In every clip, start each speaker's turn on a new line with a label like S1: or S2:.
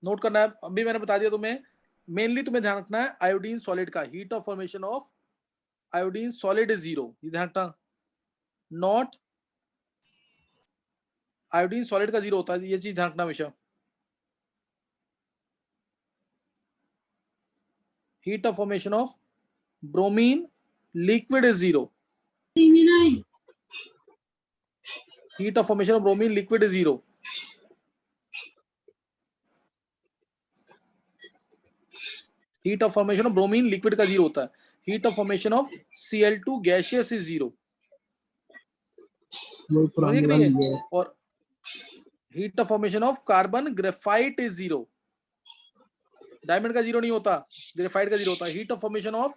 S1: Note करना है, अभी मैंने बता दिया तुम्हें। मेनली तुम्हें ध्यान रखना है आयोडीन सॉलिड का heat of formation of iodine solid is 0, ये ध्यान रखना। नॉट आयोडीन सॉलिड का 0 होता है, ये चीज ध्यान रखना हमेशा। Heat of formation of bromine liquid is 0। Heat of formation of bromine liquid is 0। Heat of formation of bromine liquid का 0 होता है। Heat of formation of Cl2 gaseous is 0। और heat of formation of carbon graphite is 0। Diamond का 0 नहीं होता, graphite का 0 होता है। Heat of formation of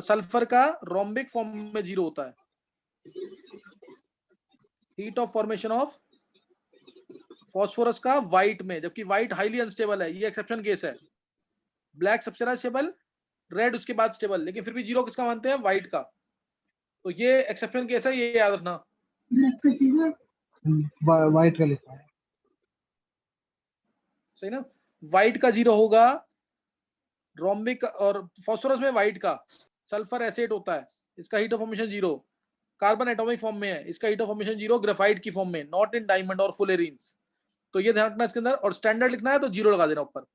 S1: sulphur का रोम्बिक फॉर्म में 0 होता है। Heat of formation of phosphorus का व्हाइट में, जबकि व्हाइट हाईली अनस्टेबल है, ये एक्सेप्शन केस है। ब्लैक सबसे ज्यादा स्टेबल, रेड उसके बाद स्टेबल, लेकिन फिर भी 0 किसका मानते हैं? व्हाइट का। तो ये एक्सेप्शन केस है, ये याद रखना।
S2: व्हाइट का लिखा है,
S1: सही ना? व्हाइट का 0 होगा, रोम्बिक और फॉस्फोरस में व्हाइट का। सल्फर एसिड होता है, इसका heat of formation 0। Carbon atomic form में है, इसका हीट ऑफ फॉर्मेशन 0 ग्रेफाइट की फॉर्म में, नॉट इन डायमंड और फुलेरीन्स। तो ये ध्यान रखना इसके अंदर, और स्टैंडर्ड लिखना है तो 0 लगा देना ऊपर।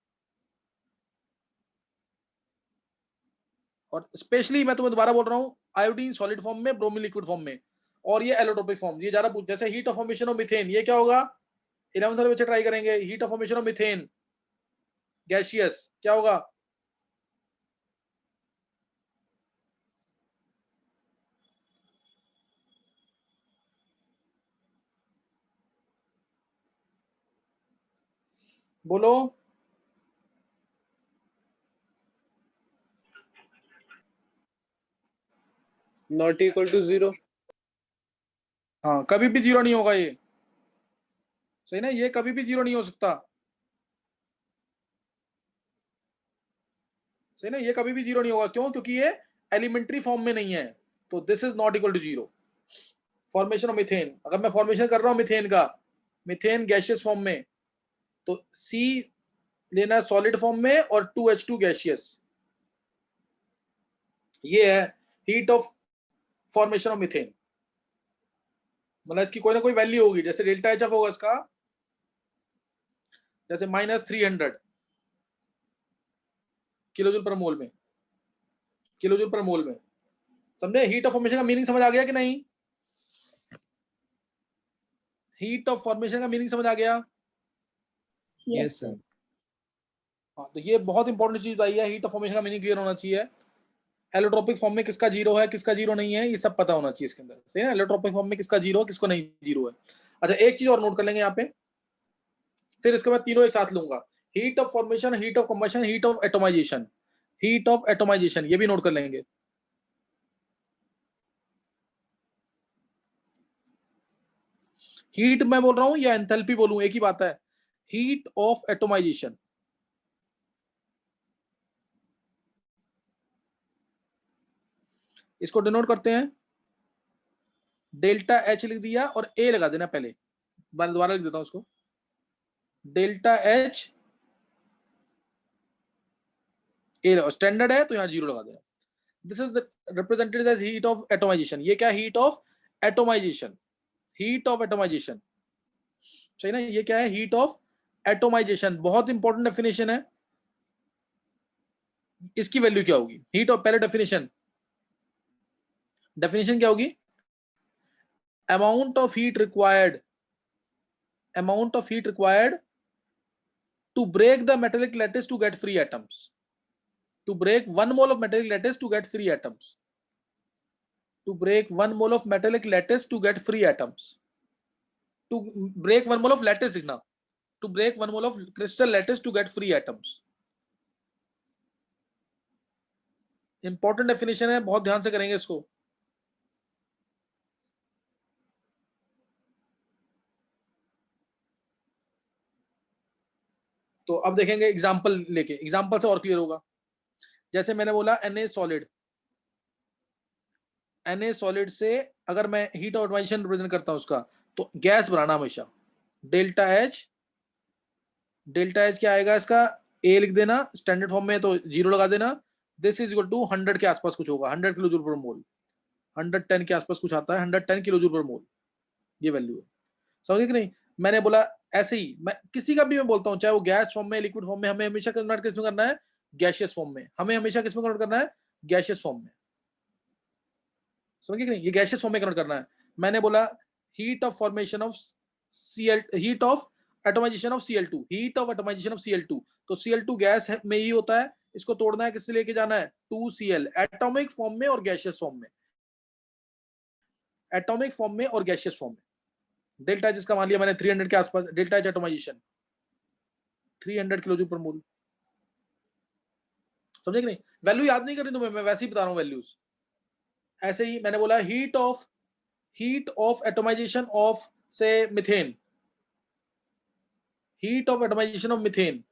S1: और स्पेशली मैं तुम्हें दोबारा बोल रहा हूँ, आयोडीन सॉलिड फॉर्म में, ब्रोमीन लिक्विड फॉर्म में, और ये एलोट्रोपिक फॉर्म, ये ज्यादा पूछ। जैसे heat of formation of methane, ये क्या होगा? 11th वाले बच्चे ट्राई करेंगे। Heat of formation of methane gaseous क्या होगा? बोलो।
S3: Not equal to 0।
S1: हाँ, कभी भी 0 नहीं होगा ये, सही ना? ये कभी भी 0 नहीं हो सकता, सही ना? ये कभी भी 0 नहीं होगा। क्यों? क्योंकि ये एलिमेंट्री फॉर्म में नहीं है, तो this is not equal to 0। Formation of methane, अगर मैं फॉर्मेशन कर रहा हूं मीथेन का, मीथेन गैसियस फॉर्म में, तो C लेना सॉलिड फॉर्म में और 2H2 गैसियस। ये है heat of formation of methane. मतलब इसकी कोई ना कोई वैल्यू होगी, जैसे डेल्टा एच होगा इसका, जैसे -300 किलोजूल पर मोल में, किलोजूल पर मोल में। समझे? हीट ऑफ फॉर्मेशन का मीनिंग समझ आ गया कि नहीं? हीट ऑफ फॉर्मेशन का मीनिंग समझ आ गया?
S4: Yes sir.
S1: हाँ, तो ये बहुत इंपॉर्टेंट चीज आई है, हीट ऑफ फॉर्मेशन का मीनिंग क्लियर होना चाहिए। एलोट्रोपिक फॉर्म में किसका 0 है, किसका 0 नहीं है, ये सब पता होना चाहिए इसके अंदर, सही ना? एलोट्रोपिक फॉर्म में किसका 0 है, किसको नहीं 0 है। अच्छा, एक चीज और नोट कर लेंगे यहाँ पे, फिर इसके बाद तीनों एक साथ लूंगा। Heat of formation, heat of combustion, heat of atomisation. Heat of atomisation ये भी नोट कर लेंगे। हीट मैं बोल रहा हूं या एंथैल्पी बोलूं, एक ही बात है। हीट ऑफ एटोमाइजेशन, इसको डिनोट करते हैं, डेल्टा एच लिख दिया और ए लगा देना पहले। दोबारा लिख देता हूं उसको, डेल्टा एच ए, स्टैंडर्ड है तो यहां 0 लगा देना। This is represented as heat of atomisation. ये क्या? Heat of atomisation, heat of atomisation, सही ना? ये क्या है? Heat of atomisation. बहुत इंपॉर्टेंट डेफिनेशन है। इसकी वैल्यू क्या होगी? हीट ऑफ, पहले डेफिनेशन, डेफिनेशन क्या होगी? Amount of heat required, amount of heat required to break the metallic lattice to get free atoms, to break 1 mole of metallic lattice to get free atoms, to break 1 mole of metallic lattice to get free atoms, to break 1 mole of lattice लिखना, to break 1 mole of crystal lattice to get free atoms। Important definition है, बहुत ध्यान से करेंगे इसको। तो अब देखेंगे एग्जांपल लेके, एग्जांपल से और क्लियर होगा। जैसे मैंने बोला Na सॉलिड, Na सॉलिड से अगर मैं हीट ऑफ एटमाइजेशन रिप्रेजेंट करता हूं उसका, तो गैस बनाना हमेशा डेल्टा एच क्या आएगा इसका, ए लिख देना स्टैंडर्ड फॉर्म में, तो 0 लगा देना। दिस इज इक्वल टू 100 के आसपास कुछ होगा, 100 किलो जूल पर मोल, 110 के आसपास कुछ आता है, 110 किलो जूल पर मोल ये वैल्यू है। समझे कि नहीं? मैंने बोला ऐसे ही, मैं किसी का भी मैं बोलता हूँ, चाहे वो गैस फॉर्म में, लिक्विड फॉर्म में, हमें हमेशा कन्वर्ट किस में करना है, गैसियस फॉर्म में। हमें हमेशा किस में कन्वर्ट करना है, गैसियस फॉर्म में। समझे कि नहीं? ये गैसियस फॉर्म में कन्वर्ट करना है। मैंने बोला heat of formation of Cl, heat of atomization of Cl2, heat of atomization of Cl2, तो Cl2 गैस में ही होता है, इसको तोड़ना है, किससे लेके जाना है, 2Cl, एटॉमिक फॉर्म में और गैसियस फॉर्म में, एटॉमिक फॉर्म में और गैसियस फॉर्म में। डेल्टा जिसका मान लिया मैंने 300 के आसपास, delta H atomization 300 kilo joule per mole. समझे कि नहीं? वैल्यू याद नहीं करनी तुम्हें, मैं वैसे ही बता रहा हूं वैल्यूज। ऐसे ही मैंने बोला हीट ऑफ एटोमाइजेशन ऑफ से methane, heat of atomization of methane,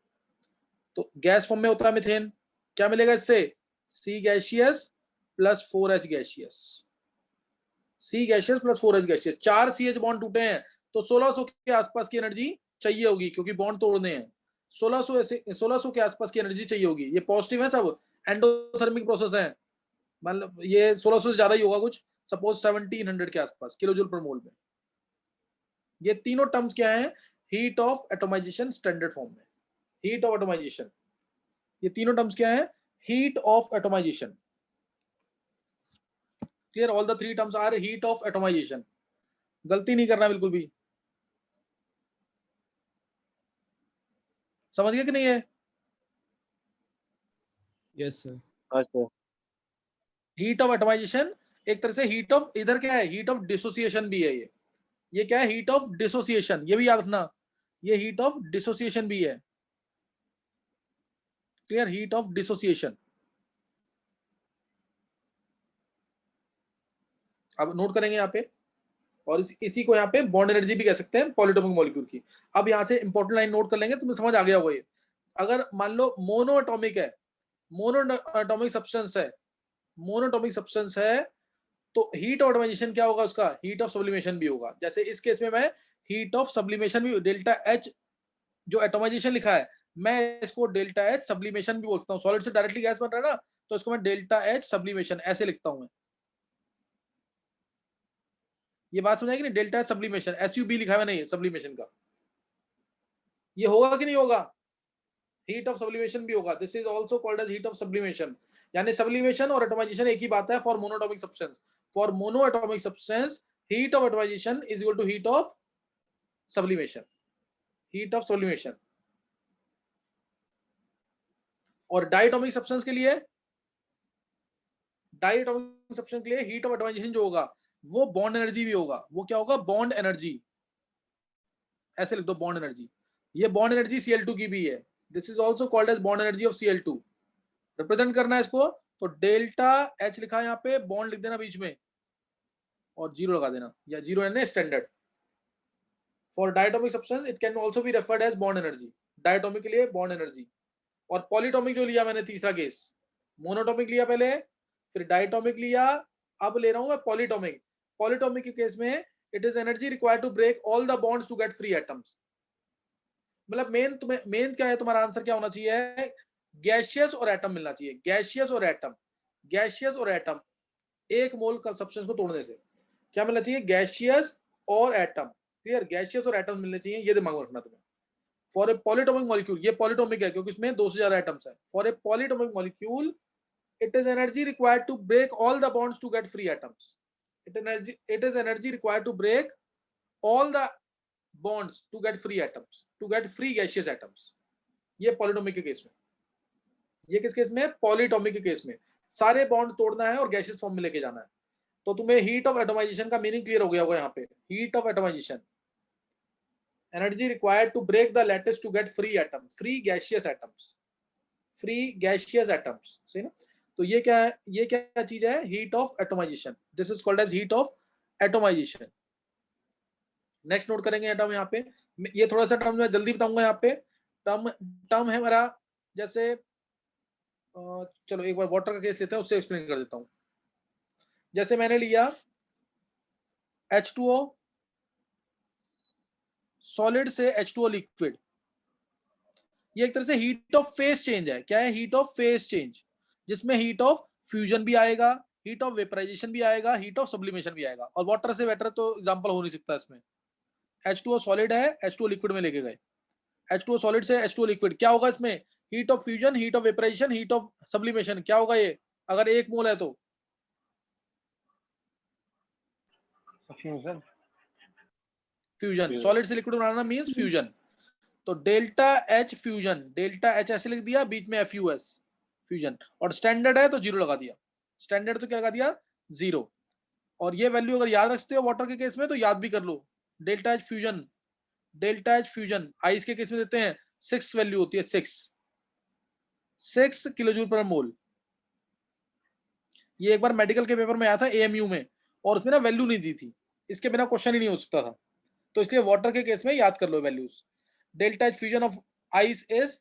S1: तो गैस फॉर्म में होता है मिथेन, क्या मिलेगा इससे, C gaseous plus 4H gaseous, C gaseous plus 4H gaseous, 4 CH bond टूटे हैं, तो 1600 के आसपास की एनर्जी चाहिए होगी, क्योंकि बॉन्ड तोड़ने हैं। 1600 के आसपास की एनर्जी चाहिए होगी। ये पॉजिटिव है सब, एंडोथर्मिक प्रोसेस है, मतलब ये 1600 से ज्यादा ही होगा कुछ, सपोज 1700 के आसपास किलो जूल पर मोल में। ये तीनों टर्म्स क्या है, heat of atomisation standard form में, हीट ऑफ एटोमाइजेशन, ये तीनों टर्म्स क्या है, heat of atomisation. Clear? All the three terms are heat of atomisation. गलती नहीं करना बिल्कुल भी। समझ गए कि नहीं है?
S4: Yes sir.
S3: अच्छा,
S1: हीट ऑफ एटोमाइजेशन एक तरह से हीट ऑफ, इधर क्या है, हीट ऑफ डिसोसिएशन भी है ये क्या है, हीट ऑफ डिसोसिएशन, ये भी याद रखना, ये हीट ऑफ डिसोसिएशन भी है। क्लियर? Heat of dissociation. अब नोट करेंगे यहाँ पे, और इसी को यहाँ पे बॉन्ड एनर्जी भी कह सकते हैं पॉलीटॉमिक मॉलिक्यूल की। अब यहाँ से इंपॉर्टेंट लाइन नोट कर लेंगे, तुम्हें समझ आ गया होगा ये। अगर मान लो मोनोएटॉमिक है, मोनोएटॉमिक सब्सटेंस है, मोनोएटॉमिक सब्सटेंस है, तो हीट ऑफ एटोमाइजेशन क्या होगा उसका, हीट ऑफ सब्लिमेशन भी होगा। जैसे इस केस में मैं हीट ऑफ सब्लिमेशन भी, डेल्टा एच जो एटोमाइजेशन लिखा है, मैं इसको डेल्टा एच सब्लिमेशन भी बोलता हूँ। सॉलिड से डायरेक्टली गैस बन रहा है ना, तो इसको मैं डेल्टा एच सब्लिमेशन ऐसे लिखता हूँ मैं। ये बात समझाएगी नहीं, डेल्टा एच सब्लिमेशन, SUB लिखा है मैंने सब्लिमेशन का, ये होगा कि नहीं होगा, हीट ऑफ सब्लिमेशन भी होगा। This is also called as heat of sublimation. यानी सब्लिमेशन और एटोमाइजेशन एक ही बात है for monoatomic substance. For monoatomic substance heat of atomisation is equal to heat of sublimation, heat of sublimation. और diatomic substance के लिए, डायटोमिक सब्सटेंस के लिए हीट ऑफ एटोमाइजेशन जो होगा वो बॉन्ड एनर्जी भी होगा। वो क्या होगा, बॉन्ड एनर्जी, ऐसे लिख दो बॉन्ड एनर्जी। ये बॉन्ड एनर्जी Cl2 की भी है। This is also called as bond energy of Cl2। Represent करना है इसको, तो डेल्टा एच लिखा है यहाँ पे, बॉन्ड लिख देना बीच में और 0 लगा देना, या 0 यानी standard. For diatomic substance it can also be referred as bond energy, diatomic के लिए बॉन्ड एनर्जी। और पॉलीटोमिक जो लिया मैंने तीसरा केस, मोनोटोमिक लिया पहले, फिर डायटोमिक लिया, अब ले रहा हूं मैं पॉलीटोमिक। पॉलीटोमिक के केस में it is energy required to break all the bonds to get free atoms. मतलब मेन क्या है, तुम्हारा आंसर क्या होना चाहिए, गैसियस और एटम मिलना चाहिए, गैसियस और एटम, गैसियस और एटम, एक मोल का सब्सटेंस को तोड़ने से क्या मिलना चाहिए, गैसियस और एटम। क्लियर? गैसियस और एटम मिलने चाहिए, ये दिमाग में रखना तुम्हें। फॉर ए पॉलीटोमिक मॉलिक्यूल, ये पॉलीटोमिक है क्योंकि इसमें 2 से ज्यादा एटम्स है। For a polyatomic molecule it is energy required to break all the bonds to get free atoms. It is energy required to break all the bonds to get free atoms, to get free gaseous atoms. ये पॉलीटोमिक के case में, ये किस case में, पॉलीटोमिक के case में सारे bond तोड़ना है और गैसियस फॉर्म में लेके जाना है। तो तुम्हें हीट ऑफ एटोमाइजेशन का मीनिंग क्लियर हो गया होगा यहाँ पे। Heat of atomisation, energy required to break the lattice to get free atom, free gaseous atoms, free gaseous atoms. सही ना? तो ये क्या है, ये क्या चीज है, heat of atomisation. This is called as heat of atomisation. Next note करेंगे टर्म यहाँ पे, ये थोड़ा सा टर्म मैं जल्दी बताऊंगा यहाँ पे। टर्म है हमारा, जैसे चलो एक बार वाटर का केस लेते हैं, उससे एक्सप्लेन कर देता हूँ। जैसे मैंने लिया H2O सॉलिड से H2O लिक्विड, ये एक तरह से हीट ऑफ फेस चेंज है। क्या है? हीट ऑफ फेस चेंज, जिसमें हीट ऑफ फ्यूजन भी आएगा, हीट ऑफ वेपराइजेशन भी आएगा, हीट ऑफ सब्लिमेशन भी आएगा। और वाटर से बेटर तो एग्जांपल हो नहीं सकता इसमें। H2O सॉलिड है, H2O लिक्विड में लेके गए, H2O सॉलिड से H2O लिक्विड, क्या होगा इसमें? Heat of fusion, heat of vaporisation, heat of sublimation. क्या होगा ये अगर 1 मोल है तो?
S3: फ्यूजन।
S1: फ्यूजन। सॉलिड से लिक्विड बनाना मींस फ्यूजन। तो delta H fusion, delta H ऐसे लिख दिया, बीच में FUS फ्यूजन, और स्टैंडर्ड है तो 0 लगा दिया। स्टैंडर्ड तो क्या लगा दिया? 0। और ये वैल्यू अगर याद रखते हो वाटर के केस में तो याद भी कर लो। Delta H fusion, delta H fusion ice के केस में देते हैं 6 वैल्यू होती है, 6 किलो जूल पर मोल। ये एक बार मेडिकल के पेपर में आया था AMU में, और उसमें ना वैल्यू नहीं दी थी, इसके बिना क्वेश्चन ही नहीं हो सकता था। तो इसलिए वाटर के केस में याद कर लो values. Delta H fusion of ice is,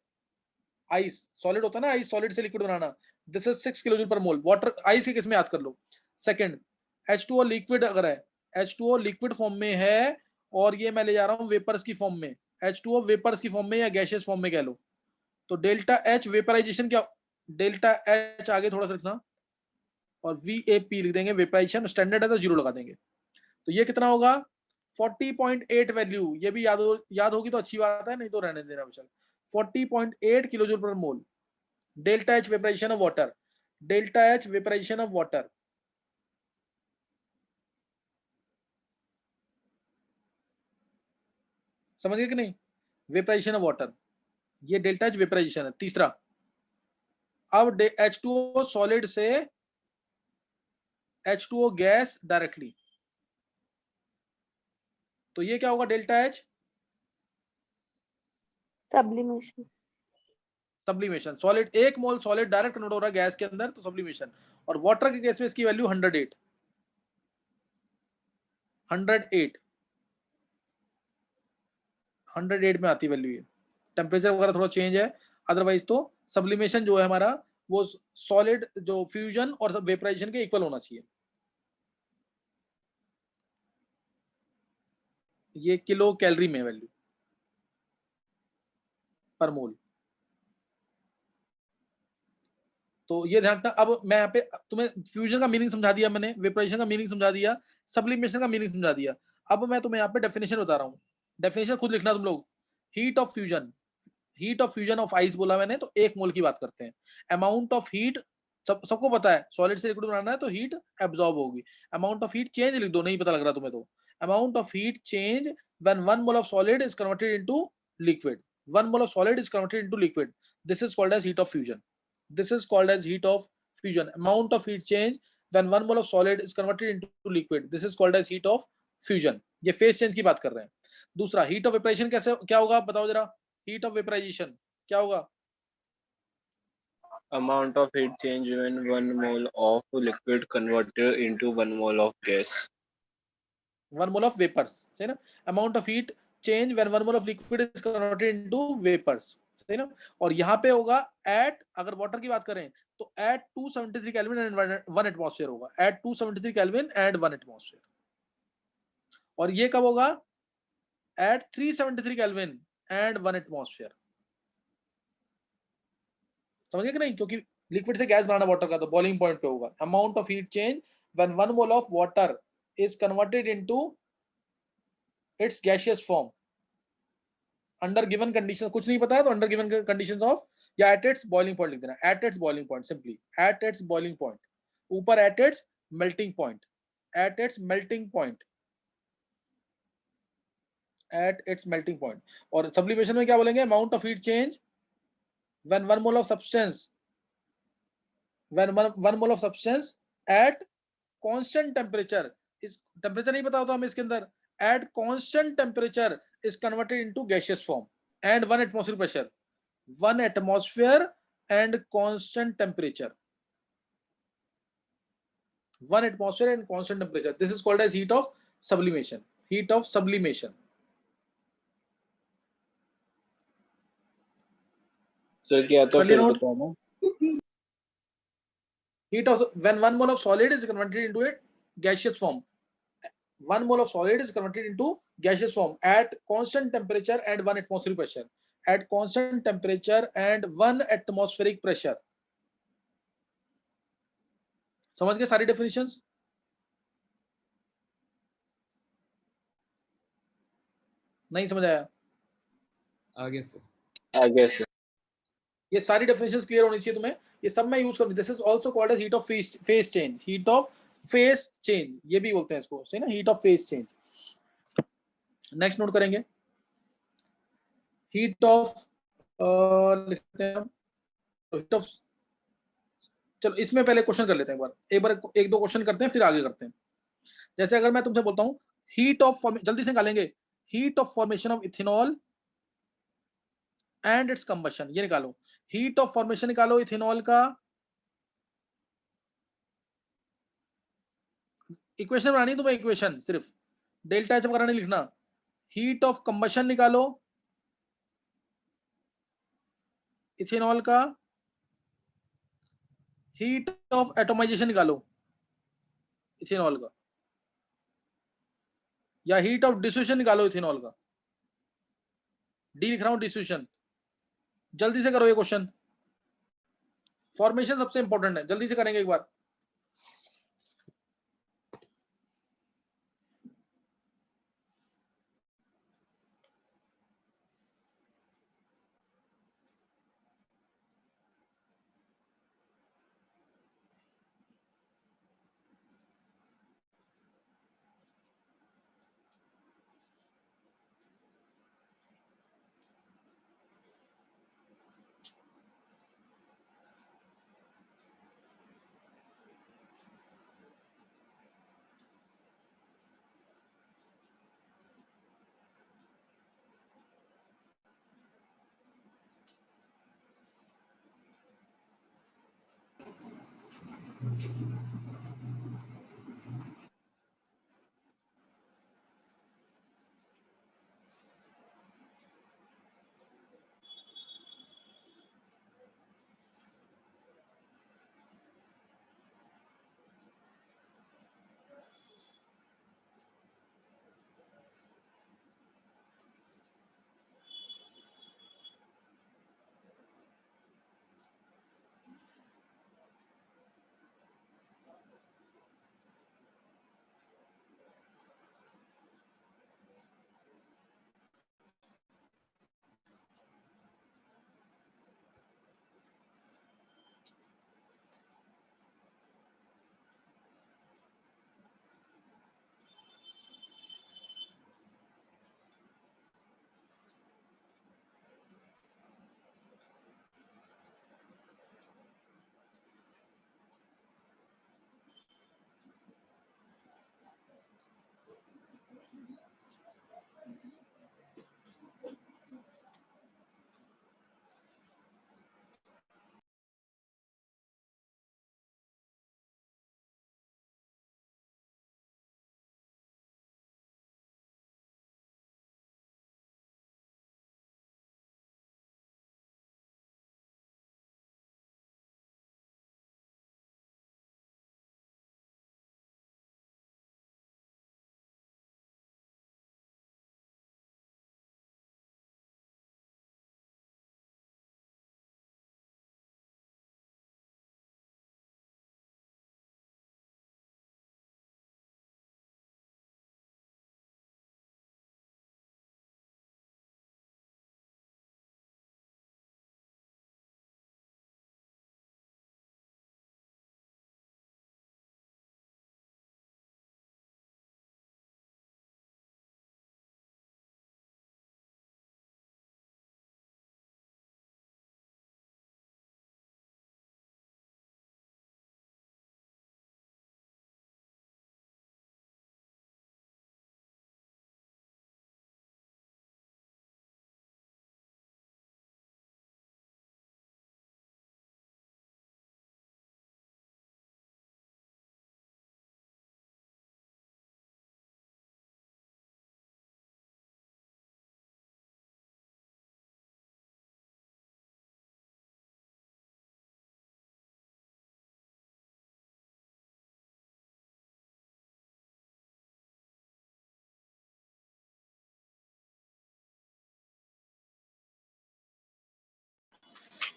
S1: ice solid होता है ना, आइस सॉलिड से लिक्विड बनाना, this is 6 kilo joule per mole. Water ice के केस में याद कर लो। सेकंड, H2O लिक्विड अगर है, H2O लिक्विड फॉर्म में है, और ये मैं ले जा रहा हूं वेपर्स की फॉर्म में, H2O वेपर्स की फॉर्म में या गैशियस फॉर्म में कह लो, तो डेल्टा H वेपराइजेशन क्या, डेल्टा H आगे थोड़ा सा लिखना, और VAP लिख देंगे वेपराइजेशन, स्टैंडर्ड है तो 0 लगा देंगे। तो ये कितना होगा? 40.8 वैल्यू। ये भी याद होगी तो अच्छी बात है, नहीं तो रहने देना बेशक। 40.8 kilo joule per mole. Delta H vaporisation of water, delta H vaporisation of water. समझ गए कि नहीं? वेपराइजेशन ऑफ वाटर, ये डेल्टा H वेपराइजेशन है। तीसरा, अब H2O सॉलिड से H2O गैस डायरेक्टली, तो ये क्या होगा? Delta H
S4: sublimation.
S1: Sublimation. Solid 1 मोल सॉलिड डायरेक्ट कन्वर्ट हो रहा है गैस के अंदर, तो सब्लिमेशन। और वाटर के केस में इसकी वैल्यू 108, 108 में आती है वैल्यू। ये टेम्परेचर वगैरह थोड़ा चेंज है, अदरवाइज तो सब्लिमेशन जो है हमारा वो सॉलिड जो फ्यूजन और वेपराइजेशन के इक्वल होना चाहिए। ये किलो कैलोरी में वैल्यू पर मोल। तो ये ध्यान रखना। अब मैं यहाँ पे तुम्हें फ्यूजन का मीनिंग समझा दिया मैंने, वेपराइजेशन का मीनिंग समझा दिया, सब्लिमेशन का मीनिंग समझा दिया। अब मैं तुम्हें यहाँ पे डेफिनेशन बता रहा हूँ, डेफिनेशन खुद लिखना तुम लोग। Heat of fusion, heat of fusion of ice बोला मैंने, तो 1 मोल की बात करते हैं। अमाउंट ऑफ हीट, सबको पता है सॉलिड से लिक्विड बनाना है तो हीट एब्जॉर्ब होगी। अमाउंट ऑफ हीट चेंज लिख दो, नहीं पता लग रहा तुम्हें तो। Amount of heat change when 1 mole of solid is converted into liquid, 1 mole of solid is converted into liquid, this is called as heat of fusion. This is called as heat of fusion. Amount of heat change when 1 mole of solid is converted into liquid. This is called as heat of fusion. ये phase change की बात कर रहे हैं। दूसरा, heat of vaporization कैसे क्या होगा बताओ जरा? Heat of vaporization क्या होगा?
S3: Amount of heat change when 1 mole of liquid converted into 1 mole of gas.
S1: 1 mole of vapors, सही ना? Amount of heat change when 1 mole of liquid is converted into vapors, सही ना? और यहाँ पे होगा at, अगर वाटर की बात करें तो at 273 केल्विन एंड 1 एटमॉस्फेयर होगा, at 273 केल्विन एंड 1 एटमॉस्फेयर। और ये कब होगा? at 373 kelvin and 1 atmosphere. समझ गए कि नहीं? क्योंकि लिक्विड से गैस बनाना वाटर का, तो बॉइलिंग पॉइंट पे होगा। Amount of heat change when 1 mole of water is converted into its gaseous form under given condition. कुछ नहीं पता है तो अंडर गिवन कंडीशंस ऑफ, या एट इट्स बॉइलिंग पॉइंट लिख देना, at its boiling point, simply at its boiling point, ऊपर at its melting point, at its melting point, at its melting point. और सब्लिमेशन में क्या बोलेंगे? Amount of heat change when 1 mole of substance, when one mole of substance at constant temperature is, temperature नहीं पता होता हमें इसके अंदर, at constant temperature is converted into gaseous form and 1 atmosphere pressure, 1 atmosphere and constant temperature, 1 atmosphere and constant temperature, this is called as heat of sublimation, heat of sublimation.
S3: So क्या तो
S1: Clear
S3: फिर
S1: note?
S3: बताना।
S1: Heat of, when 1 mole of solid is converted into a gaseous form, 1 mole of solid is converted into gaseous form at constant temperature and 1 atmospheric pressure. At constant temperature and 1 atmospheric pressure. समझ गए सारी definitions? नहीं समझ आया?
S4: आगे sir.
S3: आगे से.
S1: ये सारी डेफिनेशंस क्लियर होनी चाहिए तुम्हें. ये सब मैं यूज करूंगी. This is also called as heat of phase change. Heat of phase change ये भी बोलते हैं इसको, सही ना, heat of phase change. Next note करेंगे हीट ऑफ लिखते हैं हीट ऑफ. चलो इसमें पहले क्वेश्चन कर लेते हैं एक बार एक दो क्वेश्चन करते हैं फिर आगे करते हैं. जैसे अगर मैं तुमसे बोलता हूं हीट ऑफ जल्दी से निकालेंगे heat of formation of ethanol and it's combustion. ये निकालो हीट ऑफ फॉर्मेशन निकालो इथेनॉल का. इक्वेशन बनानी तुम्हें, इक्वेशन सिर्फ डेल्टा एच वगैरह नहीं लिखना. हीट ऑफ कंबशन निकालो इथेनॉल का. हीट ऑफ एटोमाइजेशन निकालो इथेनॉल का, या हीट ऑफ डिस्यूशन निकालो इथेनॉल का. डी लिख रहा हूं डिस्यूशन. जल्दी से करो ये क्वेश्चन. फॉर्मेशन सबसे इंपॉर्टेंट है, जल्दी से करेंगे एक बार.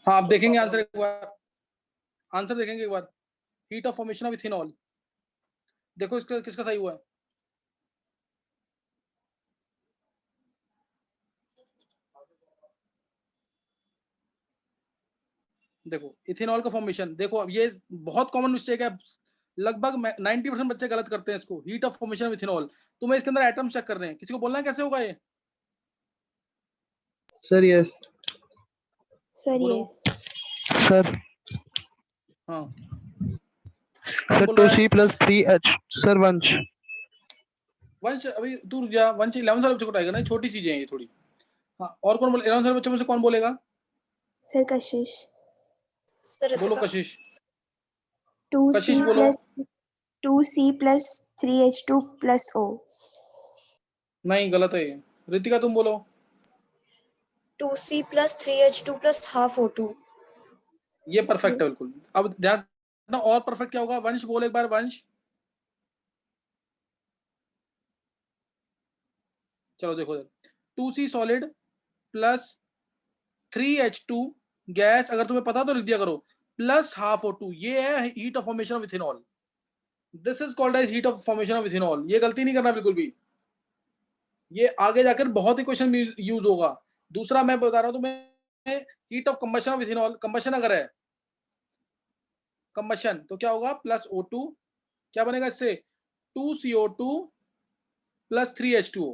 S1: हाँ आप देखेंगे आंसर एक बार, आंसर देखेंगे एक बार। Heat of formation of ethanol, देखो इसका किसका सही हुआ है। देखो इथेनॉल का फॉर्मेशन, देखो अब ये बहुत कॉमन मिस्टेक है, लगभग 90% बच्चे गलत करते हैं इसको। Heat of formation of ethanol, तुम्हें इसके अंदर एटम्स चेक कर रहे हैं, किसी को बोलना है कैसे होगा ये?
S2: Sir yes.
S5: सर
S1: बोलो।
S5: यस।
S2: सर
S1: हाँ
S2: सर
S1: बोल रहा है?
S2: 2C+3H। सर वंश।
S1: वंश अभी तू रुक जा, वंश 11 साल बच्चे को उठाएगा ना, छोटी चीजें हैं ये थोड़ी। हाँ और कौन बोले? 11 साल बच्चे में से कौन बोलेगा?
S5: सर कशिश।
S6: सर
S1: बोलो
S6: रितिका।
S1: कशिश।
S5: 2C
S1: कशिश बोलो।
S5: plus 2C plus 3H2 plus O।
S1: नहीं गलत है ये। रितिका तुम बोलो।
S6: 2C plus 3H2 plus half O2।
S1: ये परफेक्ट है बिल्कुल। अब ध्यान रखना, और परफेक्ट क्या होगा? वंश बोल एक बार, वंश। चलो देखो 2C solid plus 3H2 gas, अगर तुम्हें पता तो लिख दिया करो, प्लस हाफ O2, ये है heat of formation of ethanol. This is called as heat of formation of ethanol. ये गलती नहीं करना बिल्कुल भी, ये आगे जाकर बहुत ही क्वेश्चन यूज होगा। दूसरा मैं बता रहा हूं तुम्हें, heat of combustion of ethanol, combustion अगर है कंबशन तो क्या होगा? प्लस O2, क्या बनेगा इससे? 2CO2 plus 3H2O।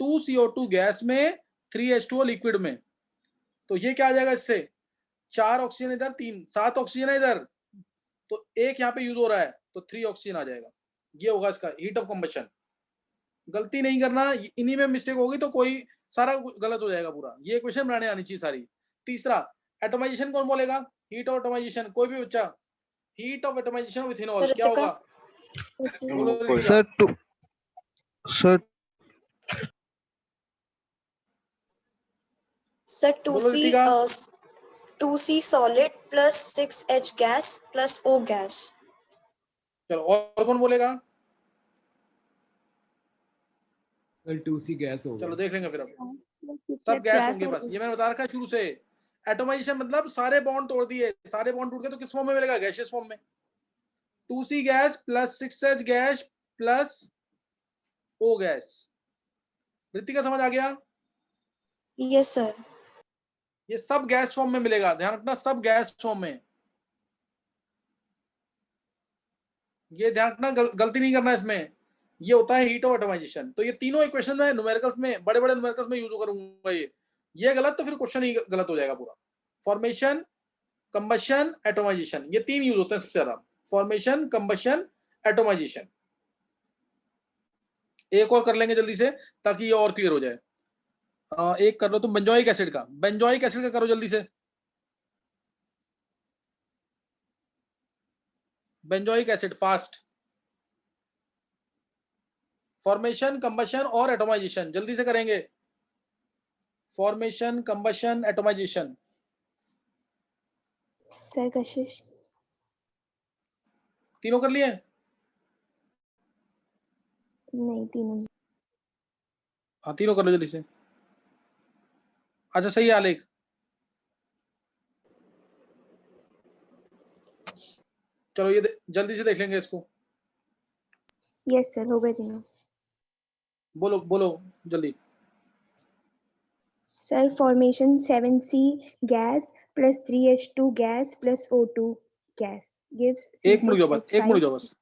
S1: 2CO2 gas में, 3H2O लिक्विड में, तो ये क्या आ जाएगा इससे? 4 ऑक्सीजन इधर, 3, 7 ऑक्सीजन है इधर, तो एक यहाँ पे यूज हो रहा है, तो 3 ऑक्सीजन आ जाएगा। ये होगा इसका हीट ऑफ कंबशन। गलती नहीं करना, इन्हीं में मिस्टेक होगी तो कोई सारा गलत हो जाएगा पूरा। ये क्वेश्चन बनाने आनी चाहिए सारी। तीसरा, एटमाइजेशन कौन बोलेगा? हीट ऑफ एटमाइजेशन, कोई भी बच्चा। Heat of atomisation of ethanol
S6: sir
S1: क्या
S6: रितिका।
S1: होगा? बोलो
S3: मुकुल।
S1: रितिका।
S2: सर
S6: सर
S1: बोलो
S6: 2C
S1: Ritika.
S6: 2C solid plus 6H gas plus O gas।
S1: चलो और कौन बोलेगा?
S4: सर 2C गैस हो
S1: चलो
S4: गया।
S1: देख लेंगे फिर अब। सब गैस होंगे बस, ये मैंने बता रखा है शुरू से। एटमाइजेशन मतलब सारे बॉन्ड तोड़ दिए, सारे बॉन्ड टूट गए तो किस फॉर्म में मिलेगा? गैसियस फॉर्म में। 2C gas plus 6H gas plus O gas. Ritika समझ आ गया?
S6: Yes sir.
S1: ये सब गैस फॉर्म में मिलेगा, ध्यान रखना, सब गैस फॉर्म में। ये ध्यान रखना, गलती नहीं करना इसमें। ये होता है हीट ऑफ एटमाइजेशन। तो ये तीनों इक्वेशन में न्यूमेरिकल्स में, बड़े बड़े न्यूमेरिकल्स में यूज करूंगा। ये गलत तो फिर क्वेश्चन ही गलत हो जाएगा पूरा। फॉर्मेशन, कंबशन, एटमाइजेशन, ये तीन यूज होते हैं सबसे ज्यादा। Formation, combustion, atomisation. एक और कर लेंगे जल्दी से ताकि ये और क्लियर हो जाए। एक कर लो तुम बेंजोइक एसिड का, बेंजोइक एसिड का करो जल्दी से। Benzoic acid fast. Formation, combustion और एटमाइजेशन जल्दी से करेंगे। Formation, combustion, atomisation.
S5: सर कशिश।
S1: तीनों कर लिए?
S5: नहीं तीनों।
S1: हाँ तीनों कर लो जल्दी से। अच्छा सही है आलेख। चलो ये जल्दी से देख लेंगे इसको।
S5: यस सर हो गए तीनों।
S1: बोलो बोलो जल्दी।
S5: Sir formation 7C gas plus 3H2 gas plus O2 gas gives
S1: एक मिनट जाओ बस, एक मिनट
S5: C6H5।
S1: जाओ बस,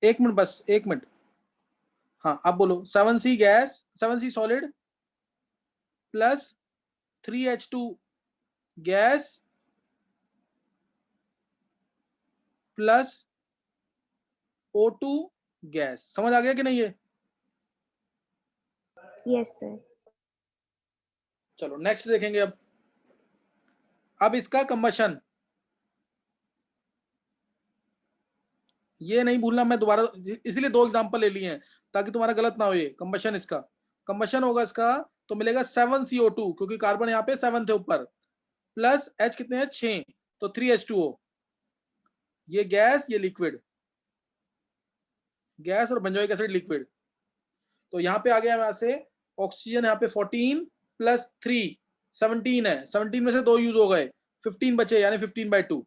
S1: एक मिनट बस, एक मिनट। हाँ अब बोलो 7C gas, 7C solid plus 3H2 gas plus O2 gas. समझ आ गया कि नहीं ये?
S5: Yes sir.
S1: चलो नेक्स्ट देखेंगे अब इसका कंबशन। ये नहीं भूलना, मैं दोबारा इसलिए 2 एग्जांपल ले लिए हैं ताकि तुम्हारा गलत ना हो। ये कंबशन, इसका कंबशन होगा इसका तो मिलेगा 7CO2, क्योंकि कार्बन यहाँ पे 7 थे ऊपर, प्लस H कितने हैं? 6, तो 3H2O। ये गैस, ये लिक्विड, गैस और बेंजोइक एसिड लिक्विड। तो यहाँ पे आ गया यहां से ऑक्सीजन, यहाँ पे 14 प्लस 3 17 है, 17 में से 2 यूज हो गए, 15 बचे, यानी 15/2।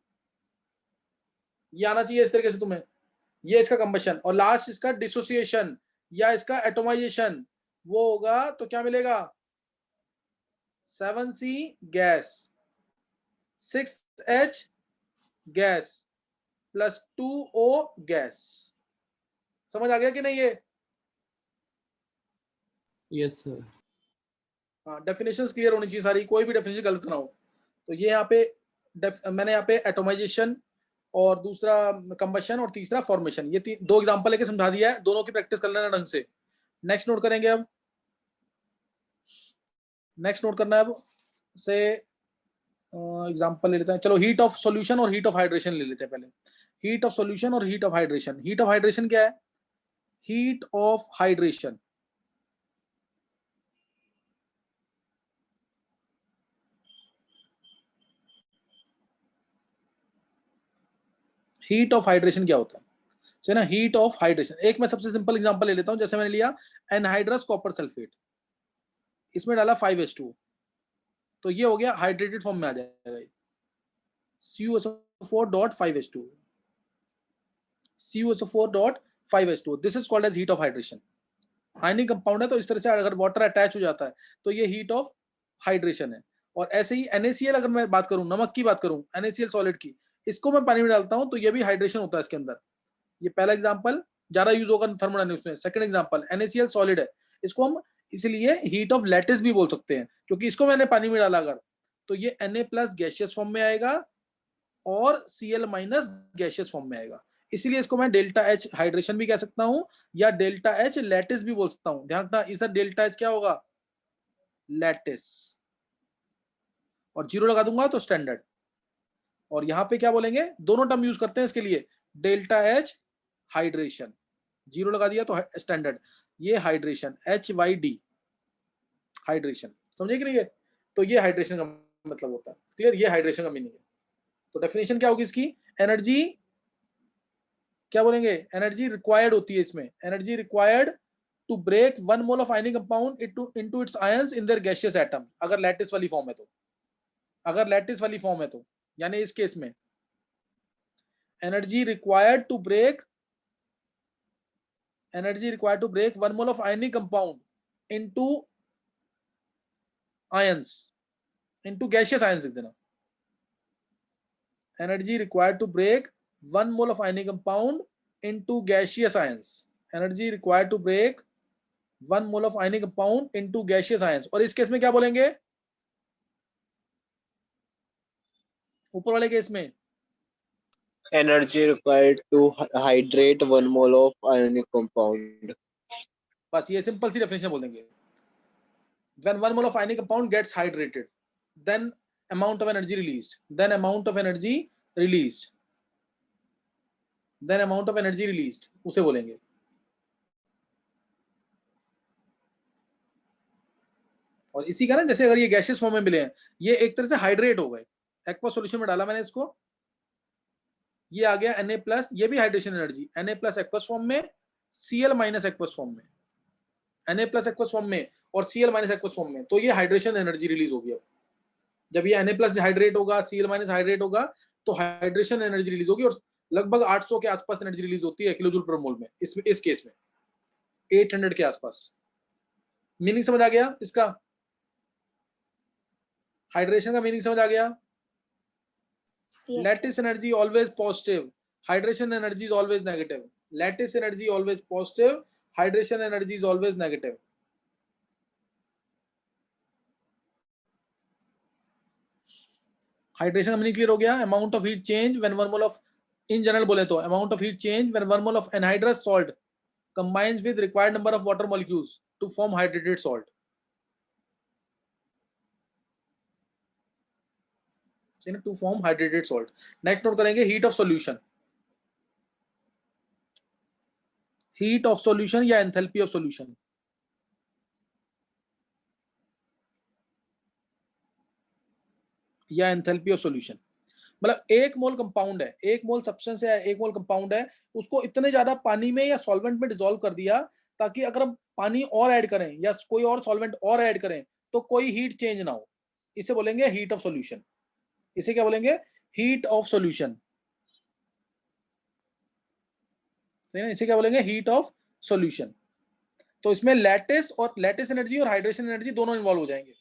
S1: ये आना चाहिए इस तरीके से तुम्हें। ये इसका कंबशन, और लास्ट इसका डिसोसिएशन या इसका एटोमाइजेशन, वो होगा तो क्या मिलेगा, 7C gas, 6H gas plus 2O gas. समझ आ गया कि नहीं ये?
S4: Yes sir.
S1: हाँ, डेफिनेशंस क्लियर होनी चाहिए सारी, कोई भी डेफिनेशन गलत ना हो। तो ये यहाँ पे मैंने यहाँ पे एटोमाइजेशन और दूसरा कंबशन और तीसरा फॉर्मेशन, ये 2 एग्जांपल लेके समझा दिया है, दोनों की प्रैक्टिस कर लेना ढंग से। नेक्स्ट नोट करेंगे अब, नेक्स्ट नोट करना है अब से एग्जांपल ले लेते हैं। चलो हीट ऑफ सॉल्यूशन और हीट ऑफ हाइड्रेशन ले लेते हैं पहले। हीट ऑफ सॉल्यूशन और heat of hydration. Heat of hydration क्या है? Heat of hydration heat of hydration क्या होता है? सो ना, हीट ऑफ हाइड्रेशन, एक मैं सबसे सिंपल एग्जांपल ले लेता हूं। जैसे मैंने लिया एनहाइड्रस कॉपर सल्फेट, इसमें डाला 5H2, तो ये हो गया हाइड्रेटेड फॉर्म में आ जाएगा ये, CuSO4.5H2, CuSO4.5H2। This is called as heat of hydration. Ionic compound है, तो इस तरह से अगर वाटर अटैच हो जाता है तो ये हीट ऑफ हाइड्रेशन है। और ऐसे ही NaCl, अगर मैं बात करूं, नमक की बात करूं, NaCl सॉलिड की, इसको मैं पानी में डालता हूं तो ये भी हाइड्रेशन होता है इसके अंदर। ये पहला एग्जांपल ज्यादा यूज होगा थर्मोडायनेमिक्स में। सेकंड एग्जांपल NaCl सॉलिड है, इसको हम इसलिए हीट ऑफ लैटिस भी बोल सकते हैं, क्योंकि इसको मैंने पानी में डाला अगर, तो ये Na+ गैसियस फॉर्म में आएगा और Cl- गैसियस फॉर्म में आएगा। इसीलिए इसको मैं ΔH हाइड्रेशन भी कह सकता हूं या ΔH लैटिस भी बोल सकता हूं। ध्यान रखना, इधर ΔH क्या होगा? लैटिस, और 0 लगा दूंगा तो स्टैंडर्ड। और यहां पे क्या बोलेंगे, दोनों टर्म यूज करते हैं इसके लिए, ΔH हाइड्रेशन, 0 लगा दिया तो स्टैंडर्ड। ये हाइड्रेशन HYD हाइड्रेशन, समझे कि नहीं? तो ये हाइड्रेशन का मतलब होता है, क्लियर? ये हाइड्रेशन का मीनिंग है। तो डेफिनेशन क्या होगी इसकी? एनर्जी क्या बोलेंगे? एनर्जी रिक्वायर्ड होती है इसमें, energy required to break 1 mole of ionic compound into its ions in there gaseous atom, अगर लैटिस वाली फॉर्म है तो, अगर लैटिस वाली फॉर्म है तो, यानी इस केस में energy required to break 1 mole of ionic compound into ions, into gaseous ions लिख देना। Energy required to break 1 mole of ionic compound into gaseous ions, energy required to break 1 mole of ionic compound into gaseous ions। और इस केस में क्या बोलेंगे? ऊपर वाले केस में
S3: Energy required to hydrate 1 mole of ionic compound.
S1: बस ये सिंपल सी डेफिनेशन बोल देंगे। When 1 mole of ionic compound gets hydrated, then amount of energy released, then amount of energy released, then amount of energy released, उसे बोलेंगे। और इसी का ना, जैसे अगर ये गैसियस फॉर्म में मिले हैं, ये एक तरह से हाइड्रेट हो गए, एक्वा सॉल्यूशन में डाला मैंने इसको, ये आ गया Na+, ये भी hydration energy, Na+ aqueous form में, Cl- एक्वस फॉर्म में, Na+ एक्वस फॉर्म में और Cl- एक्वस फॉर्म में, तो ये हाइड्रेशन एनर्जी रिलीज होगी। अब जब ये Na+ हाइड्रेट होगा, Cl- हाइड्रेट होगा, तो हाइड्रेशन एनर्जी रिलीज होगी, और लगभग 800 के आसपास एनर्जी रिलीज होती है किलो जूल पर मोल में, इस केस में 800 के आसपास। मीनिंग समझ आ गया इसका? हाइड्रेशन का मीनिंग समझ आ गया?
S5: Yes,
S1: Lattice energy always positive, hydration energy is always negative. Lattice energy always positive, hydration energy is always negative. Hydration का मीनिंग क्लियर हो गया? Amount of heat change when 1 mole of, in general बोले तो amount of heat change when 1 mole of anhydrous salt combines with required number of water molecules to form hydrated salt. To form hydrated salt. Next note करेंगे heat of solution. Heat of solution या enthalpy of solution. या enthalpy of solution मतलब 1 मोल compound है, 1 मोल substance है, 1 मोल compound है, उसको इतने ज्यादा पानी में या सॉल्वेंट में डिसॉल्व कर दिया ताकि अगर हम पानी और ऐड करें या कोई और सॉल्वेंट और ऐड करें तो कोई हीट चेंज ना हो। इसे बोलेंगे हीट ऑफ सॉल्यूशन। इसे क्या बोलेंगे? हीट ऑफ सॉल्यूशन, सही ना? इसे क्या बोलेंगे? Heat of solution. तो इसमें लैटिस एनर्जी और हाइड्रेशन एनर्जी दोनों इन्वॉल्व हो जाएंगे।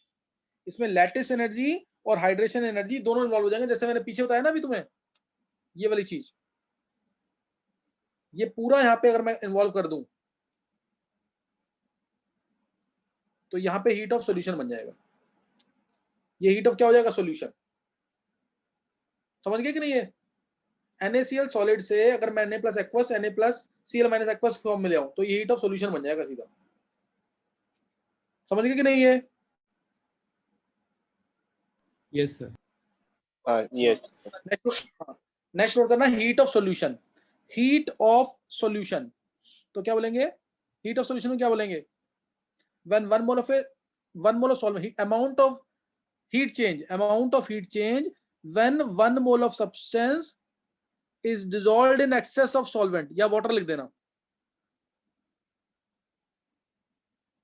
S1: इसमें लैटिस एनर्जी और हाइड्रेशन एनर्जी दोनों इन्वॉल्व हो जाएंगे, जैसे मैंने पीछे बताया ना अभी तुम्हें, ये वाली चीज, ये पूरा यहाँ पे अगर मैं इन्वॉल्व कर दूं तो यहाँ पे हीट ऑफ सॉल्यूशन बन जाएगा। ये हीट ऑफ क्या हो जाएगा? सॉल्यूशन। समझ गए कि नहीं? ये NaCl सॉलिड से अगर मैं Na plus aqueous Na plus Cl minus aqueous form में ले आऊं तो ये हीट ऑफ सॉल्यूशन बन जाएगा सीधा। समझ गए कि नहीं? ये
S4: Yes, sir.
S3: Yes.
S1: Next note करना, heat of solution. Heat of solution तो क्या बोलेंगे? हीट ऑफ सॉल्यूशन में क्या बोलेंगे? when 1 mole of solvent, amount of heat change when 1 mole of substance is dissolved in excess of solvent, या water लिख देना।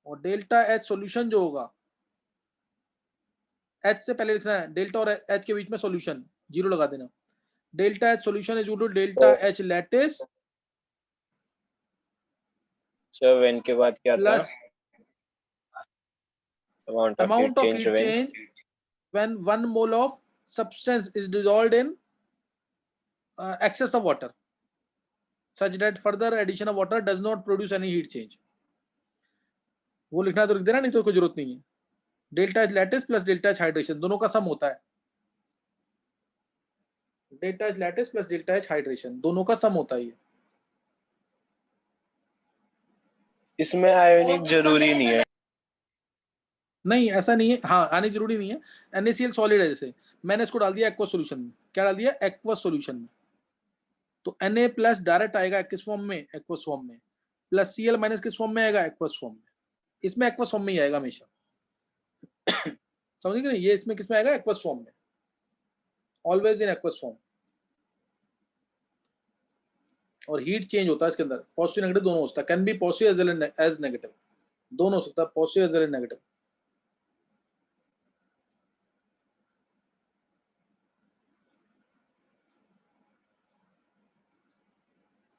S1: और डेल्टा एच सॉल्यूशन जो होगा, एच से पहले लिखना है, डेल्टा और एच के बीच में सॉल्यूशन, जीरो लगा देना। Delta H solution is equal to delta H lattice
S3: sir when के बाद क्या था?
S1: Plus
S3: amount of heat change
S1: when 1 mole of substance is dissolved in excess of water such that further addition of water does not produce any heat change। वो लिखना तो लिख देना, नहीं तो कोई जरूरत नहीं है। Delta H lattice plus delta H hydration दोनों का सम होता है। Delta H lattice plus delta H hydration दोनों का सम होता है ये।
S3: इसमें आयोनिक जरूरी नहीं है।
S1: नहीं ऐसा नहीं है, हाँ आने जरूरी नहीं है। NaCl सॉलिड है, जैसे मैंने इसको डाल दिया एक्वस सॉल्यूशन में। क्या डाल दिया? एक्वस सॉल्यूशन में। तो Na प्लस डायरेक्ट आएगा किस फॉर्म में? एक्वस फॉर्म में। प्लस Cl माइनस किस फॉर्म में आएगा? एक्वस फॉर्म में। इसमें एक्वस फॉर्म में ही आएगा हमेशा। समझ गए? ये इसमें किस में आएगा? एक्वस फॉर्म में, ऑलवेज इन एक्वस फॉर्म। और हीट चेंज होता है इसके अंदर, पॉजिटिव नेगेटिव दोनों होता है। Can be positive as negative, दोनों हो सकता है, positive as well as negative.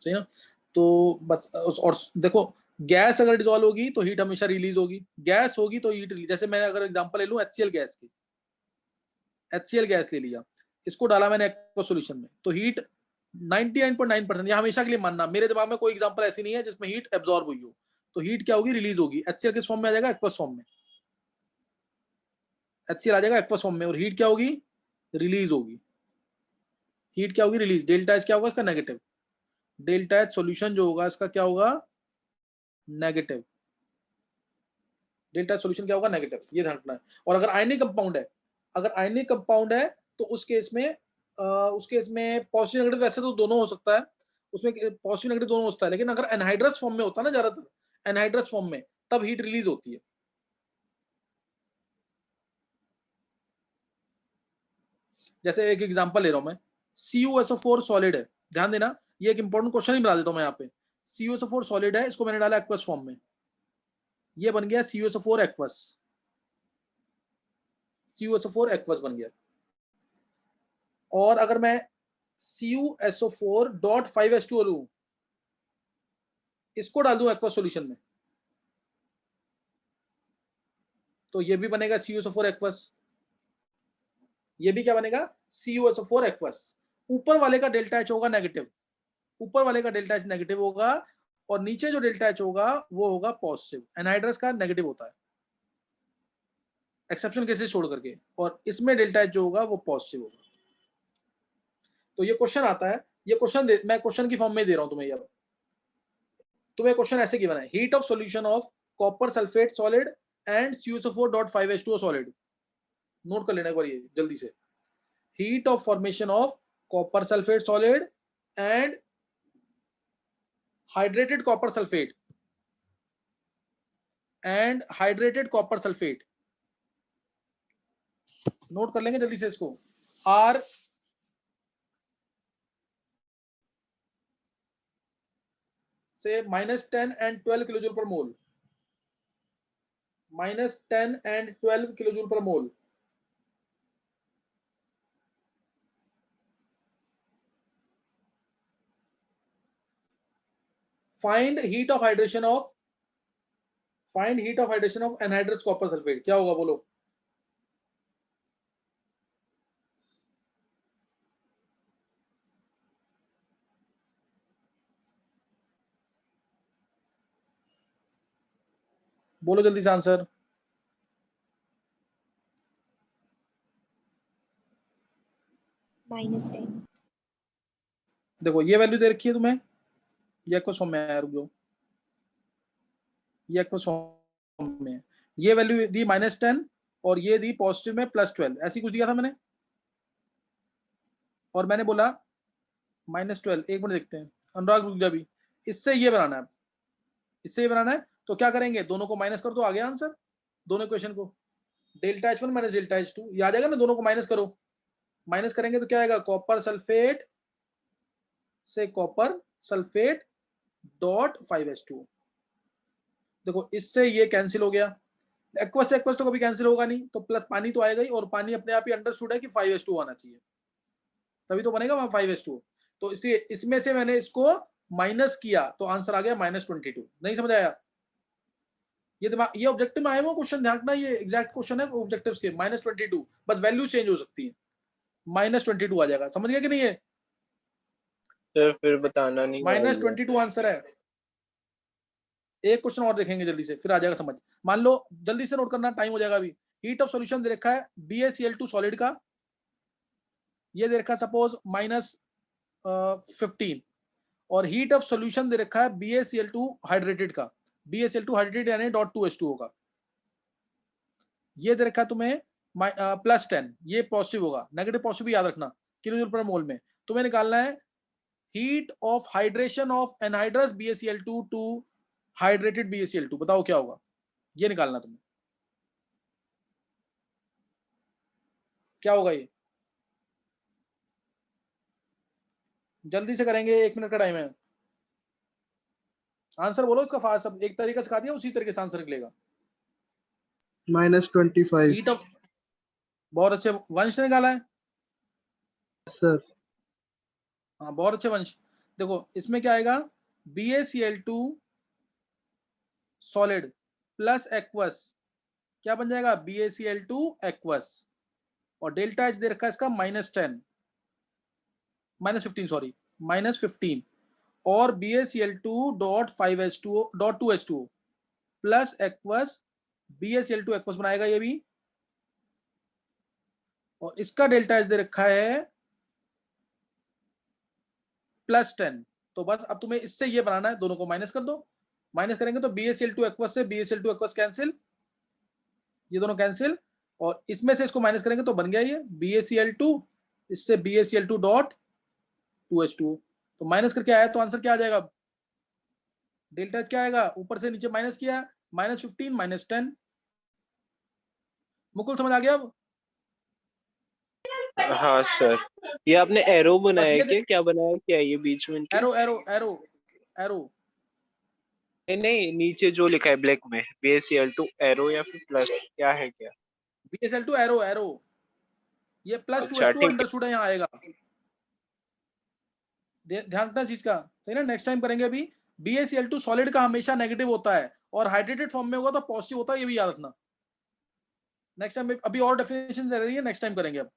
S1: सही ना? तो बस और देखो, गैस अगर डिसॉल्व होगी तो हीट हमेशा रिलीज होगी, गैस होगी तो हीट रिलीज। जैसे मैं अगर एग्जांपल ले लूं HCl गैस की, HCl गैस ले लिया, इसको डाला मैंने एक्वस सॉल्यूशन में, तो हीट 99.9%, यह हमेशा के लिए मानना, मेरे दिमाग में कोई एग्जांपल ऐसी नहीं है जिसमें हीट एब्जॉर्ब हुई हो। तो हीट क्या होगी? रिलीज होगी। HCl किस फॉर्म में आ जाएगा? एक्वस फॉर्म में। HCl आ जाएगा एक्वस फॉर्म में, और हीट क्या होगी? रिलीज होगी। हीट क्या होगी? रिलीज। डेल्टा एच क्या होगा इसका? नेगेटिव। डेल्टा एच सॉल्यूशन जो होगा इसका क्या होगा? नेगेटिव। डेल्टा सॉल्यूशन क्या होगा? नेगेटिव। ये ध्यान रखना है। और अगर आयनिक कंपाउंड है, तो उस केस में पॉजिटिव नेगेटिव वैसे तो दोनों हो सकता है, उसमें पॉजिटिव नेगेटिव दोनों हो सकता है, लेकिन अगर एनहाइड्रस फॉर्म में होता है ना, ज्यादातर एनहाइड्रस फॉर्म में, तब हीट रिलीज होती है। जैसे एक एग्जांपल ले रहा हूं मैं, CuSO4 सॉलिड है, ध्यान देना, ये एक इंपॉर्टेंट क्वेश्चन ही बना देता हूं मैं यहाँ पे। CuSO4 सॉलिड है, इसको मैंने डाला एक्वस फॉर्म में, ये बन गया CuSO4 एक्वस। CuSO4 एक्वस बन गया। और अगर मैं CuSO4.5H2O लूं, इसको डाल दूं एक्वस सॉल्यूशन में, तो ये भी बनेगा CuSO4 एक्वस। ये भी क्या बनेगा? CuSO4 aqueous. ऊपर वाले का डेल्टा एच होगा नेगेटिव, ऊपर वाले का डेल्टा एच नेगेटिव होगा, और नीचे जो डेल्टा एच होगा वो होगा पॉजिटिव। एनहाइड्रस का नेगेटिव होता है, एक्सेप्शन केसेस छोड़ करके, और इसमें डेल्टा एच जो होगा वो पॉजिटिव होगा। तो ये क्वेश्चन आता है, ये क्वेश्चन मैं क्वेश्चन की फॉर्म में दे रहा हूं तुम्हें। अब तुम्हें क्वेश्चन ऐसे गिवन है, heat of solution of copper sulphate solid and CuSO4.5H2O solid. Note कर लेना एक बार ये जल्दी से। Heat of formation of copper sulphate solid and hydrated copper sulphate note कर लेंगे जल्दी से इसको। R से -10 and 12 किलोजूल पर मोल, -10 and 12 किलोजूल पर mole, find heat of hydration of anhydrous copper sulphate, क्या होगा बोलो? बोलो जल्दी से आंसर।
S5: -10।
S1: देखो ये वैल्यू दे रखी है तुम्हें, ये एक्वस फॉर्म में है, रुक जाओ, ये एक्वस फॉर्म में है, ये वैल्यू दी -10 और ये दी पॉजिटिव में +12, ऐसी कुछ दिया था मैंने, और मैंने बोला -12। एक मिनट देखते हैं अनुराग, रुक जा भी, इससे ये बनाना है, इससे ये बनाना है, तो क्या करेंगे, दोनों को माइनस कर दो, आ गया आंसर दोनों इक्वेशन को। ΔH1 माइनस ΔH2 ये आ जाएगा ना, दोनों को माइनस करो, माइनस करेंगे तो क्या आएगा, कॉपर सल्फेट से कॉपर सल्फेट डॉट 5H2। देखो इससे ये कैंसिल हो गया, एक्वस से एक्वस तो कभी कैंसिल होगा नहीं, तो प्लस पानी तो आएगा ही, और पानी अपने आप ही अंडरस्टूड है कि 5H2 आना चाहिए, तभी तो बनेगा वहां 5H2। तो इसलिए इसमें से मैंने इसको माइनस किया तो आंसर आ गया -22। नहीं समझ आया? ये दिमाग, ये ऑब्जेक्टिव में आए हुए क्वेश्चन, ध्यान रखना, ये एग्जैक्ट क्वेश्चन है ऑब्जेक्टिव्स के। -22, बस वैल्यू चेंज हो सकती है, -22 आ जाएगा, समझ गया कि नहीं? है
S3: सर फिर बताना नहीं
S1: -22 आंसर है। एक क्वेश्चन और देखेंगे जल्दी से, फिर आ जाएगा समझ। मान लो, जल्दी से नोट करना, टाइम हो जाएगा अभी। हीट ऑफ सॉल्यूशन दे रखा है BaCl2 सॉलिड का, ये दे रखा है सपोज -15, और हीट ऑफ सॉल्यूशन दे रखा है BaCl2 हाइड्रेटेड का, BaCl2 हाइड्रेटेड यानी .2H2 होगा, ये दे रखा है तुम्हें +10, ये पॉजिटिव होगा, नेगेटिव पॉजिटिव भी याद रखना, किलोजूल पर मोल में। तुम्हें निकालना है heat of hydration of anhydrous BaCl2 to hydrated BaCl2, बताओ क्या होगा, ये निकालना तुम्हें, क्या होगा ये, जल्दी से करेंगे, 1 मिनट का टाइम है। आंसर बोलो इसका फास्ट, सब एक तरीका सिखा दिया, उसी तरीके से आंसर निकलेगा।
S2: -25
S1: हीट ऑफ, बहुत अच्छे वंश ने निकाला है
S2: सर।
S1: हाँ, बहुत अच्छे वंश। देखो इसमें क्या आएगा, BaCl2 सॉलिड प्लस एक्वस, क्या बन जाएगा, BaCl2 एक्वस, और ΔH दे रखा है इसका -15 सॉरी -15, और BaCl2 dot 5H2 dot 2H2 plus aqueous, BaCl2 aqueous बनाएगा ये भी, और इसका ΔH दे रखा है +10। तो बस अब तुम्हें इससे ये बनाना है, दोनों को माइनस कर दो, माइनस करेंगे तो BaCl2 एक्वस से BaCl2 एक्वस कैंसिल, ये दोनों कैंसिल, और इसमें से इसको माइनस करेंगे तो बन गया ये BaCl2, इससे BaCl2 डॉट 2H2, तो माइनस करके आया तो आंसर क्या आ जाएगा, ΔH क्या आएगा, ऊपर से नीचे माइनस किया, -15 -10। मुकुल समझ आ गया अब?
S3: हाँ सर, ये आपने एरो बनाया
S1: ये
S3: है क्या बनाया क्या है ये बीच में इनके?
S1: एरो एरो एरो एरो,
S3: नहीं नीचे जो लिखा है ब्लैक में, BaCl2 एरो या फिर प्लस, क्या है क्या?
S1: BaCl2 एरो एरो, ये
S3: अच्छा,
S1: +2H2
S3: ठीक है।
S1: अंडरस्टूड है, यहाँ आएगा, ध्यान रखना चीज का, सही ना, नेक्स्ट टाइम करेंगे। अभी BaCl2 सॉलिड का हमेशा नेगेटिव होता है, और हाइड्रेटेड फॉर्म में होगा तो पॉजिटिव होता है, ये भी याद रखना। नेक्स्ट टाइम, अभी और डेफिनेशन दे रही है, नेक्स्ट टाइम करेंगे अब।